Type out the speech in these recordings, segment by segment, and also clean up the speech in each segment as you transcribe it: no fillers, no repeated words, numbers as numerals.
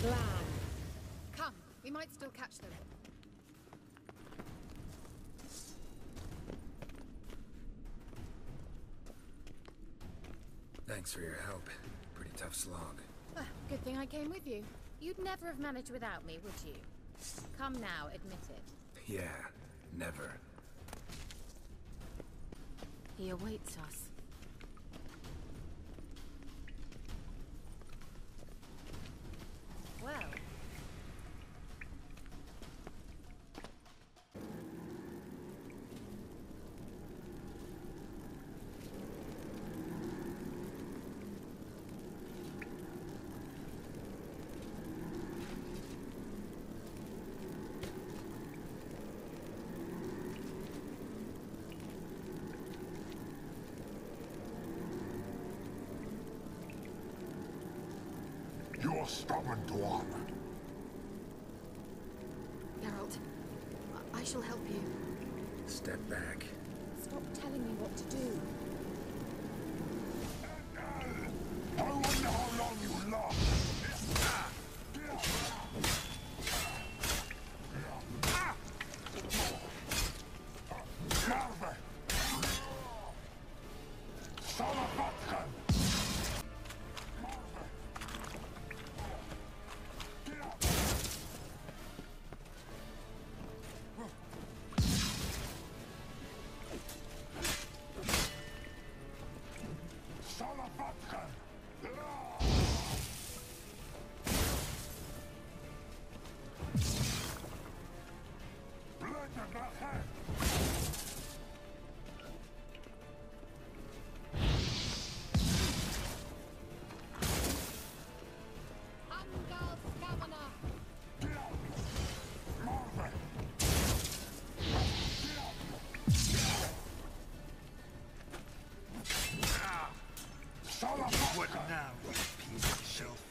Glan. Come, we might still catch them. Thanks for your help. Pretty tough slog. Well, good thing I came with you. You'd never have managed without me, would you? Come now, admit it. Yeah, never. He awaits us. Well. You're stubborn, Dwan. Geralt, I shall help you. Step back. Stop telling me what to do. I wonder how long you last. What now, you piece of shelf?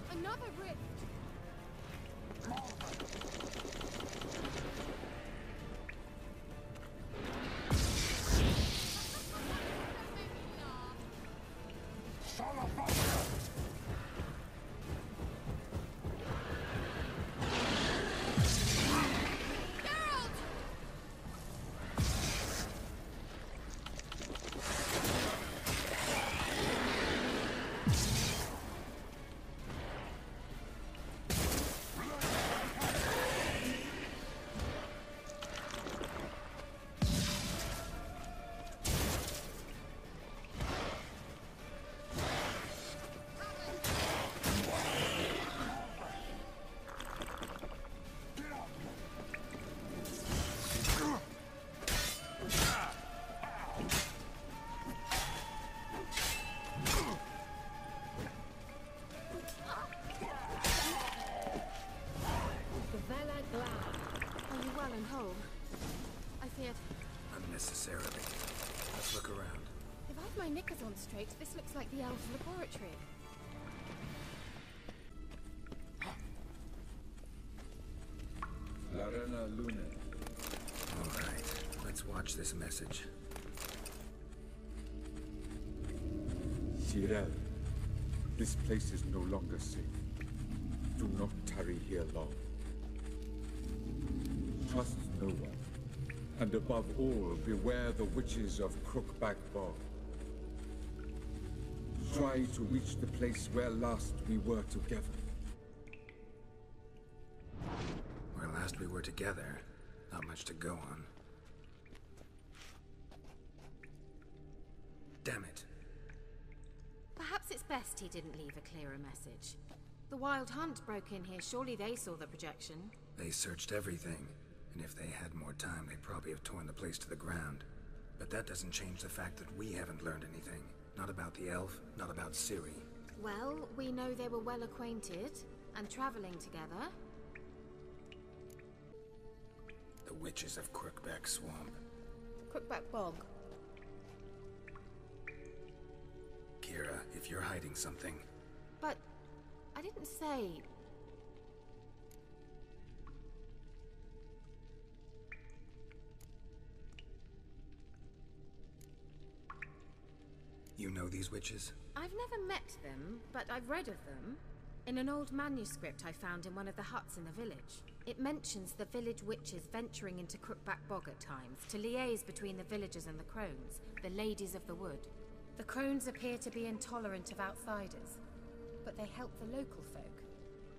Another rift! Well and whole. I feared. Unnecessarily. Let's look around. If I've my knickers on straight, this looks like the elf laboratory. Larena Lune. Alright, let's watch this message. Tyrell, this place is no longer safe. Do not tarry here long. Trust no one, and above all, beware the witches of Crookback Bog. Try to reach the place where last we were together. Where last we were together, not much to go on. Damn it. Perhaps it's best he didn't leave a clearer message. The Wild Hunt broke in here. Surely they saw the projection. They searched everything, and if they had more time, they'd probably have torn the place to the ground. But that doesn't change the fact that we haven't learned anything. Not about the elf, not about Ciri. Well, we know they were well acquainted and traveling together. The witches of Crookback Swamp. Crookback Bog. Kira, if you're hiding something... But I didn't say... You know these witches? I've never met them, but I've read of them. In an old manuscript I found in one of the huts in the village. It mentions the village witches venturing into Crookback Bog at times to liaise between the villagers and the crones, the ladies of the wood. The crones appear to be intolerant of outsiders, but they help the local folk.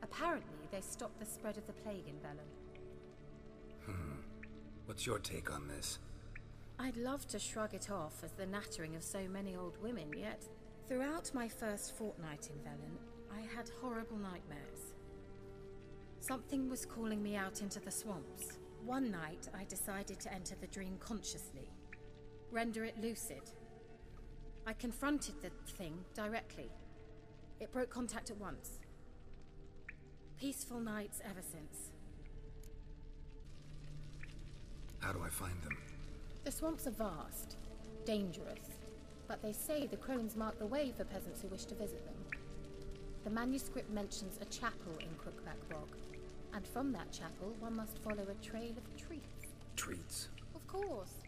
Apparently, they stop the spread of the plague in Velen. What's your take on this? I'd love to shrug it off as the nattering of so many old women, yet throughout my first fortnight in Velen, I had horrible nightmares. Something was calling me out into the swamps. One night, I decided to enter the dream consciously, render it lucid. I confronted the thing directly. It broke contact at once. Peaceful nights ever since. How do I find them? The swamps are vast, dangerous, but they say the crones mark the way for peasants who wish to visit them. The manuscript mentions a chapel in Crookback Bog, and from that chapel one must follow a trail of treats. Treats? Of course.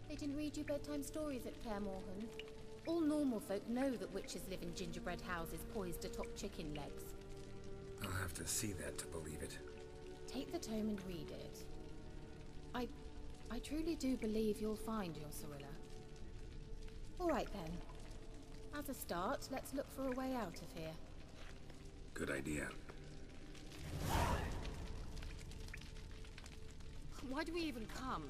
They didn't read you bedtime stories at Clare Morhan. All normal folk know that witches live in gingerbread houses poised atop chicken legs. I'll have to see that to believe it. Take the tome and read it. I truly do believe you'll find your Cirilla. All right then. As a start, let's look for a way out of here. Good idea. Why do we even come?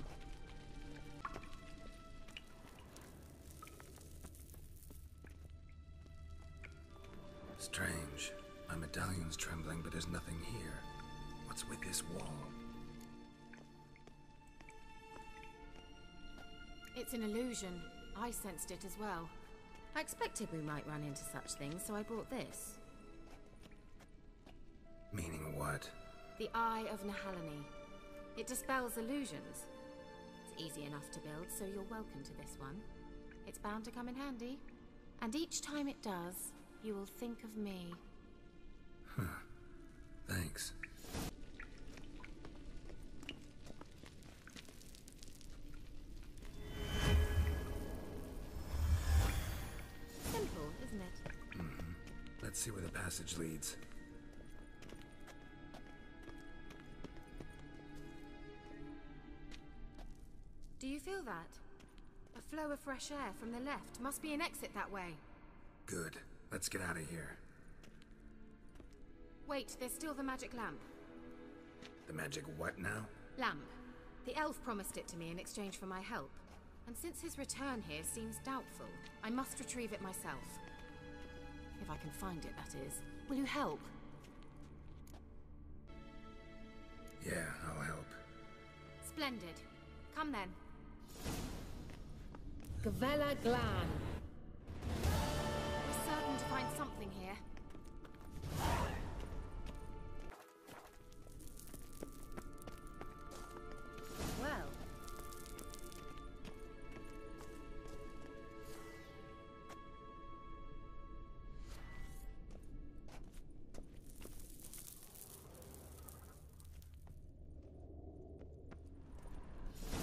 Strange. My medallion's trembling, but there's nothing here. What's with this wall? It's an illusion. I sensed it as well. I expected we might run into such things, so I brought this. Meaning what? The Eye of Nahalani. It dispels illusions. It's easy enough to build, so you're welcome to this one. It's bound to come in handy. And each time it does, you will think of me. Thanks. Simple, isn't it? Let's see where the passage leads. Do you feel that? A flow of fresh air from the left. Must be an exit that way. Good. Let's get out of here. Wait, there's still the magic lamp. The magic what now? Lamp. The elf promised it to me in exchange for my help. And since his return here seems doubtful, I must retrieve it myself. If I can find it, that is. Will you help? Yeah, I'll help. Splendid. Come then. Gavella Glan. We're certain to find something here. Well.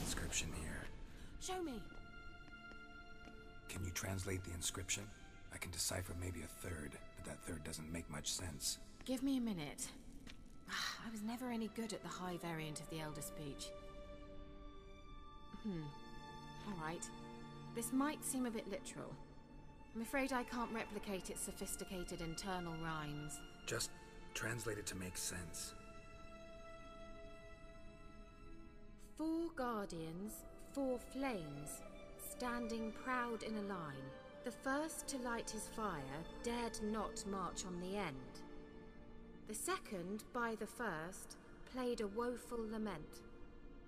Inscription here. Show me. Can you translate the inscription? I can decipher maybe a third, but that third doesn't make much sense. Give me a minute. I was never any good at the high variant of the Elder speech. Alright. This might seem a bit literal. I'm afraid I can't replicate its sophisticated internal rhymes. Just translate it to make sense. 4 guardians, 4 flames, standing proud in a line. The first to light his fire dared not march on the end. The second, by the first, played a woeful lament.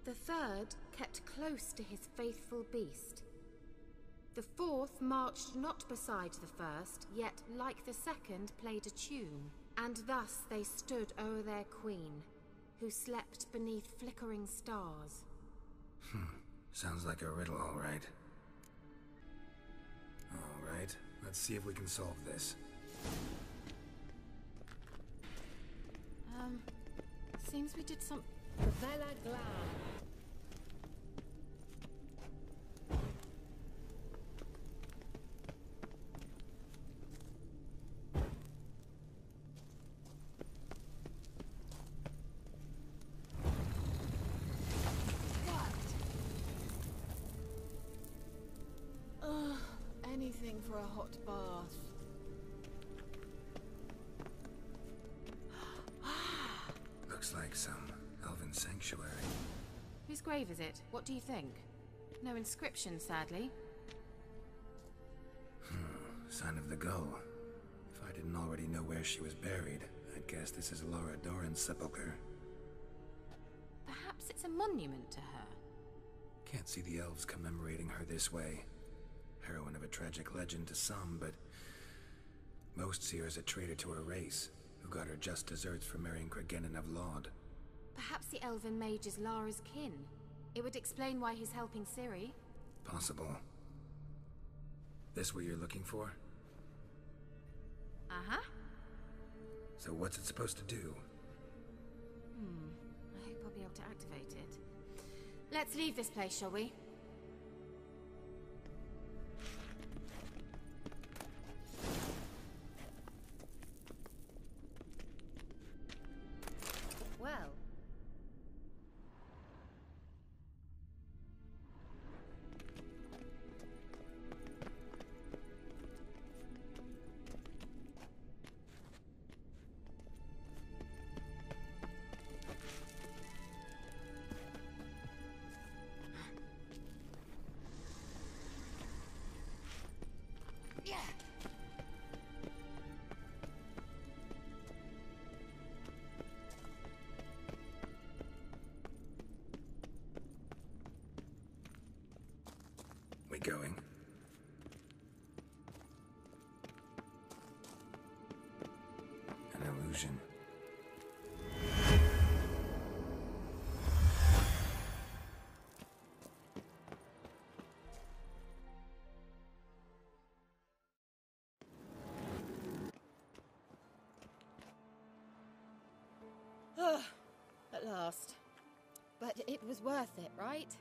The third kept close to his faithful beast. The fourth marched not beside the first, yet like the second played a tune, and thus they stood o'er their queen, who slept beneath flickering stars. Sounds like a riddle, all right. All right, let's see if we can solve this. Seems we did some... Vela Glad. Anything for a hot bath. Looks like some elven sanctuary. Whose grave is it? What do you think? No inscription, sadly. Sign of the gull. If I didn't already know where she was buried, I'd guess this is Laura Doran's sepulcher. Perhaps it's a monument to her. Can't see the elves commemorating her this way. Heroine of a tragic legend to some, but most see her as a traitor to her race, who got her just deserts for marrying Cregennan of Laud. Perhaps the elven mage is Lara's kin. It would explain why he's helping Ciri. Possible. This what you're looking for? Uh-huh. So what's it supposed to do? I hope I'll be able to activate it. Let's leave this place, shall we? Well. Yeah. We going? An illusion. At last. But it was worth it, right?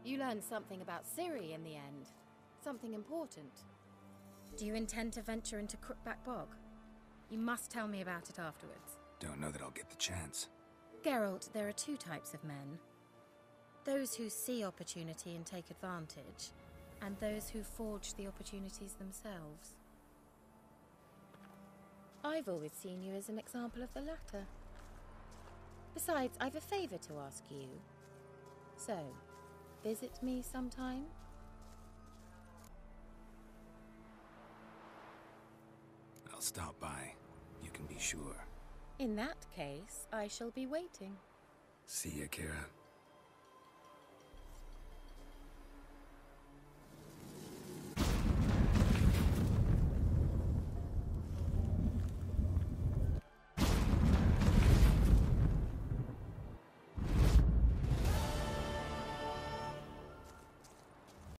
You learned something about Ciri in the end. Something important. Do you intend to venture into Crookback Bog? You must tell me about it afterwards. Don't know that I'll get the chance. Geralt, there are 2 types of men. Those who see opportunity and take advantage, and those who forge the opportunities themselves. I've always seen you as an example of the latter. Besides, I've a favor to ask you. So, visit me sometime? I'll stop by. You can be sure. In that case, I shall be waiting. See ya, Kira.